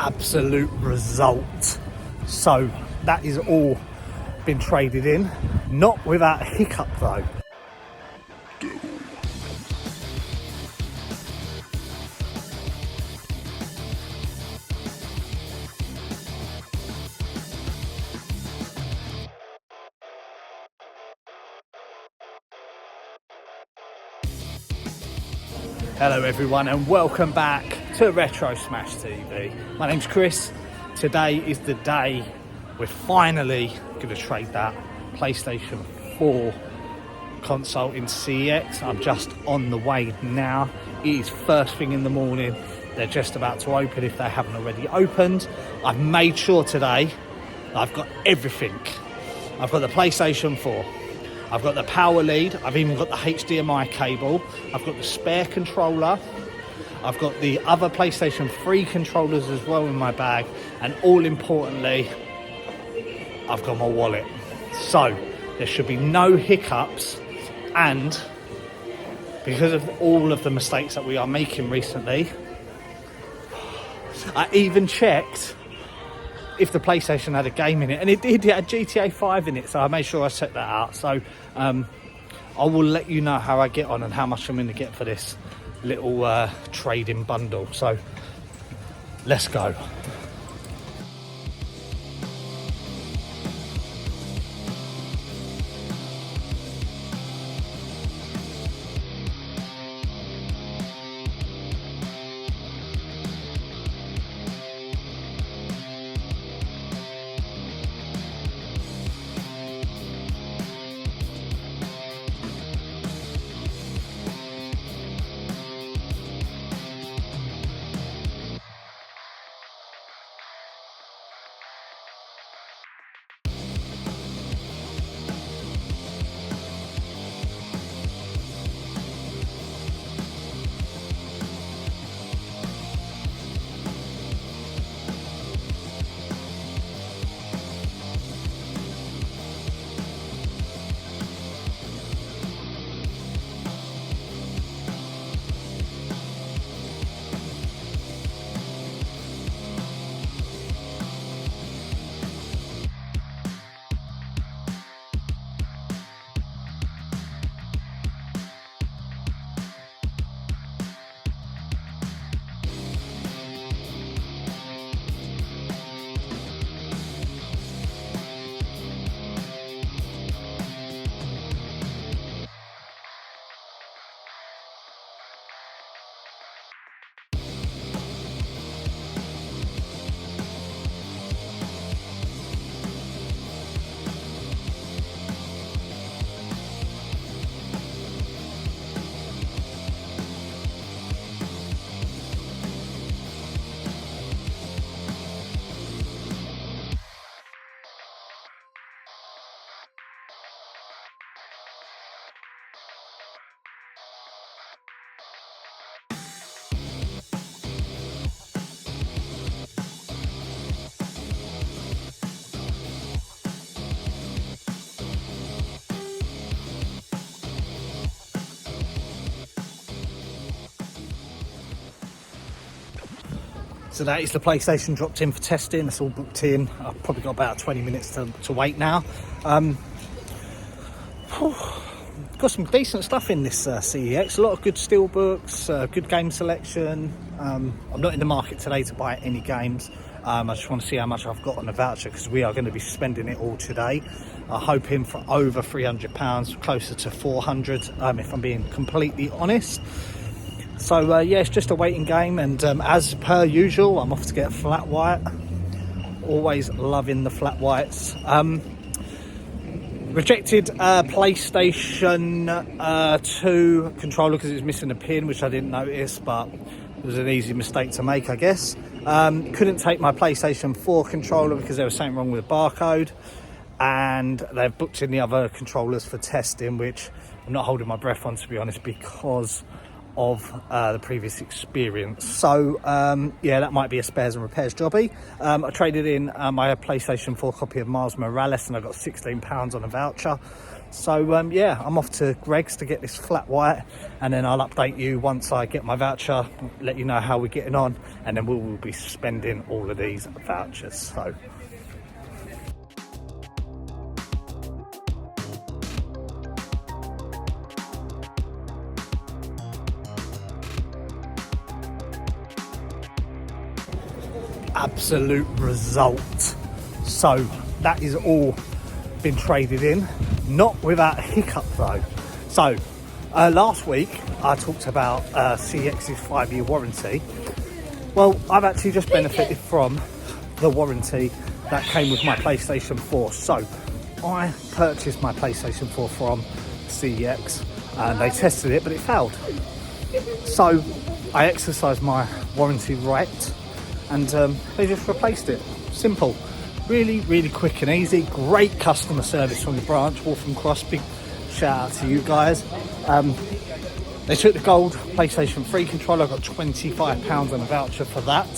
absolute result. So that is all been traded in, not without a hiccup though. Hello everyone and welcome back to Retro Smash TV. My name's Chris. Today is the day we're finally going to trade that PlayStation 4 console in CEX. I'm just on the way now. It is first thing in the morning. They're just about to open if they haven't already opened. I've made sure today I've got everything. I've got the PlayStation 4. I've got the power lead, I've even got the HDMI cable, I've got the spare controller, I've got the other PlayStation 3 controllers as well in my bag, and all importantly, I've got my wallet. So, there should be no hiccups, and because of all of the mistakes that we are making recently, I even checked if the PlayStation had a game in it, and it did. It had GTA 5 in it, so I made sure I set that out. So I will let you know how I get on and how much I'm going to get for this little trading bundle. So let's go. So that is the PlayStation dropped in for testing. It's all booked in. I've probably got about 20 minutes to wait now. Got some decent stuff in this CEX. A lot of good steelbooks, good game selection. I'm not in the market today to buy any games. I just want to see how much I've got on the voucher because we are going to be spending it all today. I'm hoping for over £300, closer to 400 if I'm being completely honest. So yeah, it's just a waiting game, and as per usual, I'm off to get a flat white. Always loving the flat whites. Rejected PlayStation 2 controller because it was missing a pin, which I didn't notice, but it was an easy mistake to make, I guess. Couldn't take my PlayStation 4 controller because there was something wrong with the barcode, and they've booked in the other controllers for testing, which I'm not holding my breath on, to be honest, because of the previous experience. So yeah, that might be a spares and repairs jobby. I traded in my PlayStation 4 copy of Miles Morales and I got £16 on a voucher. So yeah, I'm off to Greg's to get this flat white, and then I'll update you once I get my voucher, let you know how we're getting on, and then we will be spending all of these vouchers. So absolute result. So that is all been traded in, not without a hiccup though. So last week I talked about CEX's 5-year warranty. Well, I've actually just benefited from the warranty that came with my PlayStation 4. So I purchased my PlayStation 4 from CEX and they tested it, but it failed. So I exercised my warranty right and they just replaced it. Simple. Really, really quick and easy. Great customer service from the branch, Waltham Cross. Big shout out to you guys. They took the gold PlayStation 3 controller. I got £25 on a voucher for that.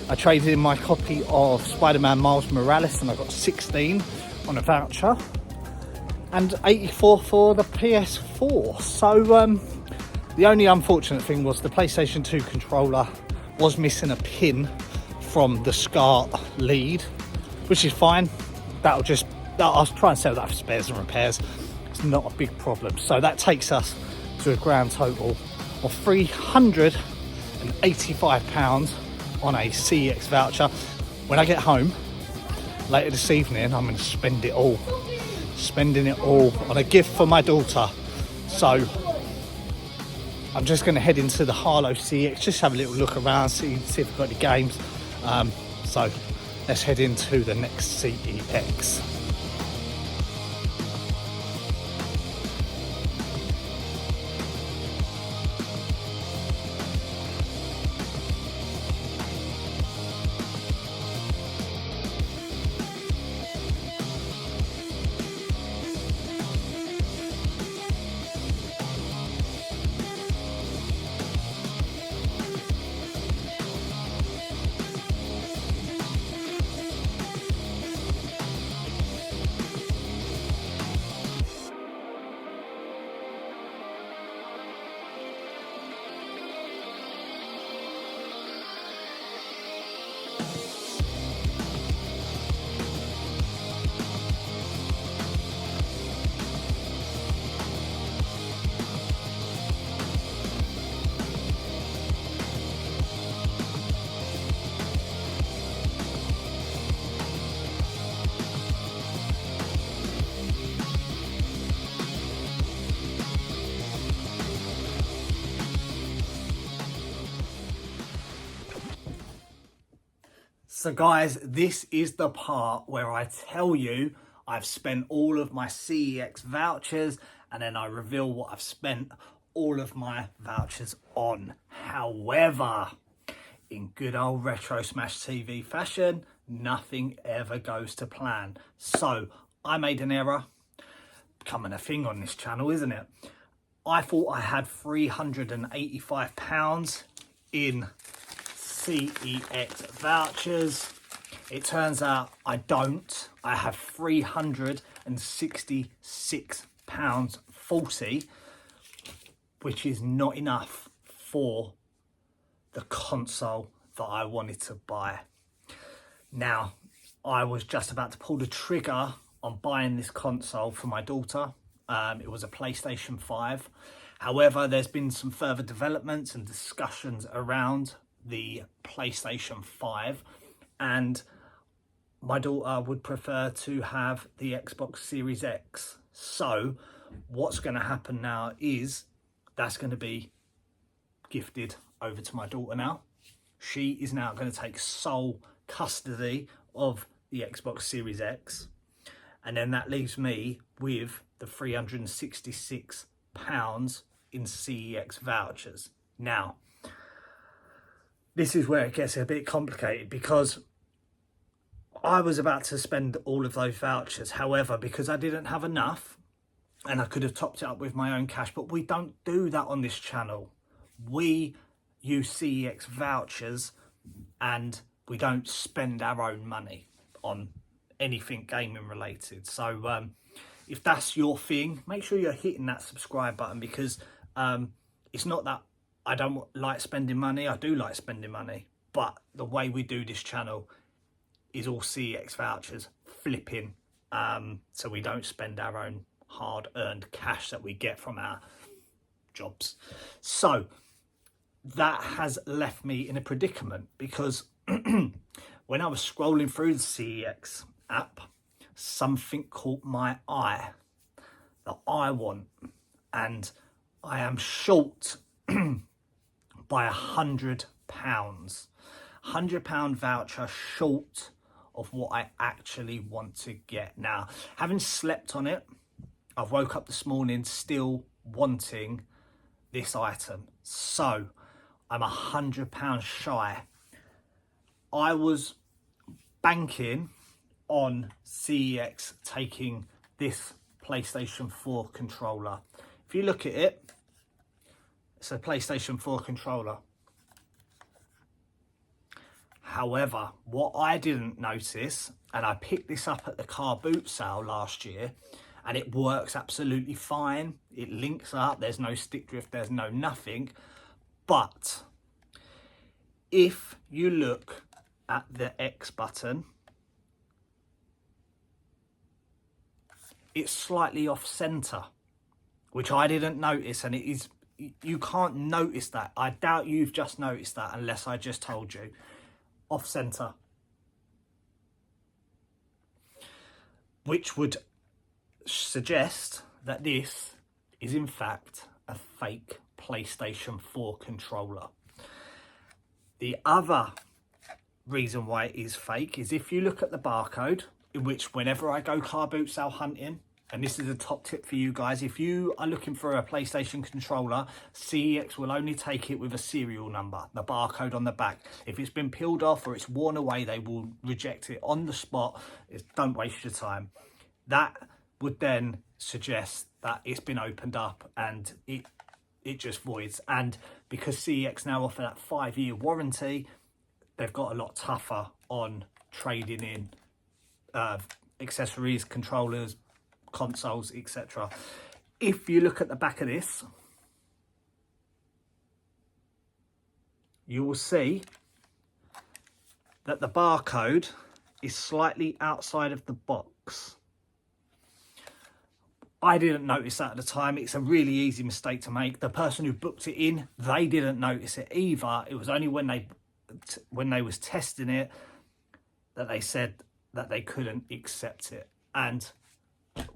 I traded in my copy of Spider-Man Miles Morales and I got 16 on a voucher. And 84 for the PS4. So the only unfortunate thing was the PlayStation 2 controller was missing a pin from the SCART lead, which is fine. I'll try and sell that for spares and repairs. It's not a big problem. So that takes us to a grand total of £385 on a CEX voucher. When I get home later this evening, I'm going to spend it all. Spending it all on a gift for my daughter. So I'm just going to head into the Harlow CEX, just have a little look around, see if we've got any games. So let's head into the next CEX. So guys, this is the part where I tell you I've spent all of my CEX vouchers and then I reveal what I've spent all of my vouchers on. However, in good old Retro Smash TV fashion, nothing ever goes to plan. So I made an error, becoming a thing on this channel, isn't it? I thought I had £385 in CEX vouchers. It turns out I don't. I have £366.40, which is not enough for the console that I wanted to buy. Now, I was just about to pull the trigger on buying this console for my daughter. It was a PlayStation 5. However, there's been some further developments and discussions around the PlayStation 5, and my daughter would prefer to have the Xbox Series X. So what's going to happen now is that's going to be gifted over to my daughter now. She is now going to take sole custody of the Xbox Series X, and then that leaves me with the £366 in CEX vouchers. Now, this is where it gets a bit complicated because I was about to spend all of those vouchers. However, because I didn't have enough and I could have topped it up with my own cash, but we don't do that on this channel. we use CEX vouchers and we don't spend our own money on anything gaming related. So if that's your thing, make sure you're hitting that subscribe button, because it's not that I don't like spending money. I do like spending money, but the way we do this channel is all CEX vouchers, flipping, so we don't spend our own hard-earned cash that we get from our jobs. So that has left me in a predicament, because when I was scrolling through the CEX app, something caught my eye that I want, and I am short by £100. £100 voucher short of what I actually want to get. Now, having slept on it, I woke up this morning still wanting this item. So I'm £100 shy. I was banking on CEX taking this PlayStation 4 controller. If you look at it, it's a PlayStation 4 controller. However, what I didn't notice, and I picked this up at the car boot sale last year, and it works absolutely fine. It links up, there's no stick drift, there's no nothing. But if you look at the X button, it's slightly off center, which I didn't notice, and it is, you can't notice that. I doubt you've just noticed that unless I just told you. Off center, which would suggest that this is in fact a fake PlayStation 4 controller. The other reason why it is fake is if you look at the barcode, in which whenever I go car boot sale hunting, and this is a top tip for you guys, if you are looking for a PlayStation controller, CEX will only take it with a serial number, the barcode on the back. If it's been peeled off or it's worn away, they will reject it on the spot. Don't waste your time. That would then suggest that it's been opened up and it just voids. And because CEX now offer that 5-year warranty, they've got a lot tougher on trading in accessories, controllers, consoles, etc. If you look at the back of this, you will see that the barcode is slightly outside of the box. I didn't notice that at the time. It's a really easy mistake to make. The person who booked it in, they didn't notice it either. It was only when they was testing it that they said that they couldn't accept it. And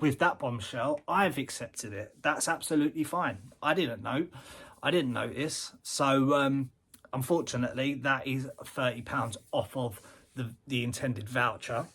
with that bombshell, I've accepted it. That's absolutely fine. I didn't notice. So unfortunately, that is £30 off of the intended voucher.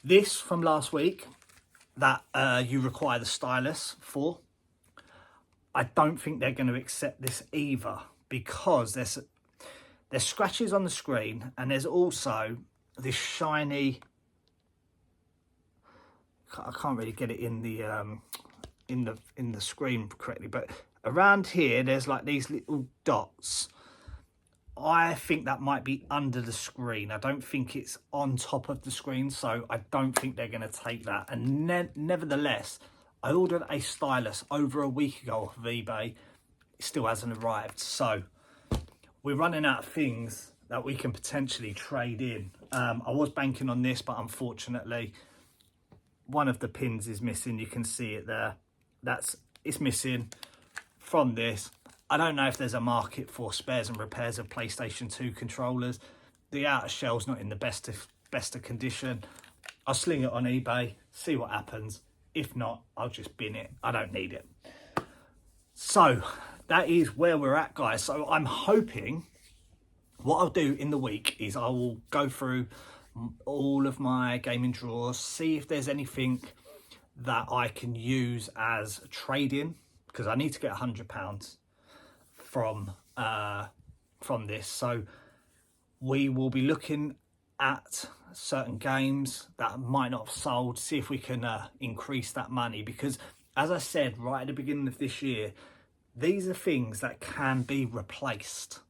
This from last week, that you require the stylus for, I don't think they're going to accept this either, because there's scratches on the screen, and there's also this shiny, I can't really get it in the screen correctly, but around here there's like these little dots. I think that might be under the screen. I don't think it's on top of the screen, so I don't think they're going to take that. And nevertheless, I ordered a stylus over a week ago off of eBay. It still hasn't arrived, so we're running out of things that we can potentially trade in. I was banking on this, but unfortunately one of the pins is missing. You can see it there. It's missing from this. I don't know if there's a market for spares and repairs of PlayStation 2 controllers. The outer shell's not in the best of condition. I'll sling it on eBay, see what happens. If not, I'll just bin it. I don't need it. So that is where we're at, guys. So I'm hoping what I'll do in the week is I will go through all of my gaming drawers, see if there's anything that I can use as trade-in, because I need to get £100 from this. So we will be looking at certain games that might not have sold, see if we can increase that money, because as I said right at the beginning of this year, these are things that can be replaced.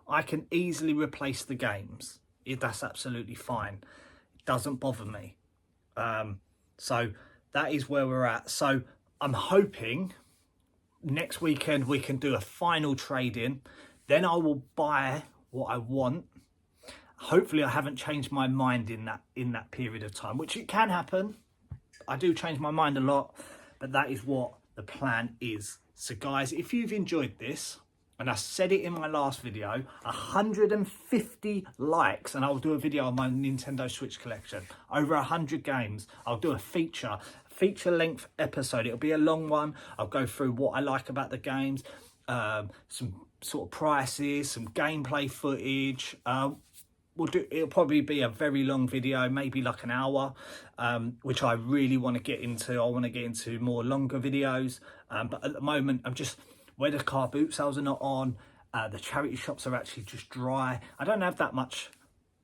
I can easily replace the games. That's absolutely fine. It doesn't bother me. So that is where we're at. So I'm hoping next weekend we can do a final trade-in. Then I will buy what I want. Hopefully I haven't changed my mind in that period of time, which it can happen. I do change my mind a lot, but that is what the plan is. So guys, if you've enjoyed this, and I said it in my last video, 150 likes, and I'll do a video on my Nintendo Switch collection. Over 100 games. I'll do a feature length episode. It'll be a long one. I'll go through what I like about the games, some sort of prices, some gameplay footage. It'll probably be a very long video, maybe like an hour, which I really want to get into. I want to get into more longer videos, but at the moment I'm just, where the car boot sales are not on, the charity shops are actually just dry. I don't have that much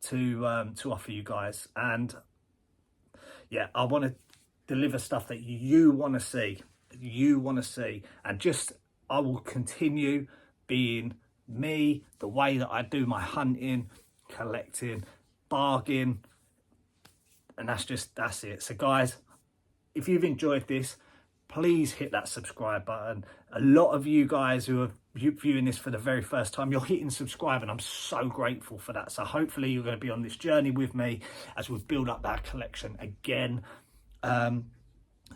to offer you guys, and yeah, I want to deliver stuff that you want to see. And just, I will continue being me, the way that I do my hunting, collecting, bargain, and that's it. So guys, if you've enjoyed this, please hit that subscribe button. A lot of you guys who are viewing this for the very first time, you're hitting subscribe, and I'm so grateful for that. So hopefully you're going to be on this journey with me as we build up that collection again. So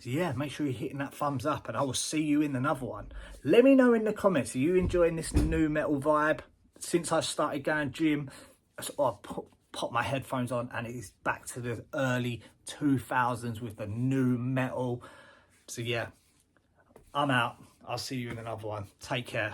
yeah, make sure you're hitting that thumbs up, and I will see you in another one. Let me know in the comments, are you enjoying this new metal vibe? Since I started going gym, I pop my headphones on and it is back to the early 2000s with the new metal. So yeah, I'm out. I'll see you in another one. Take care.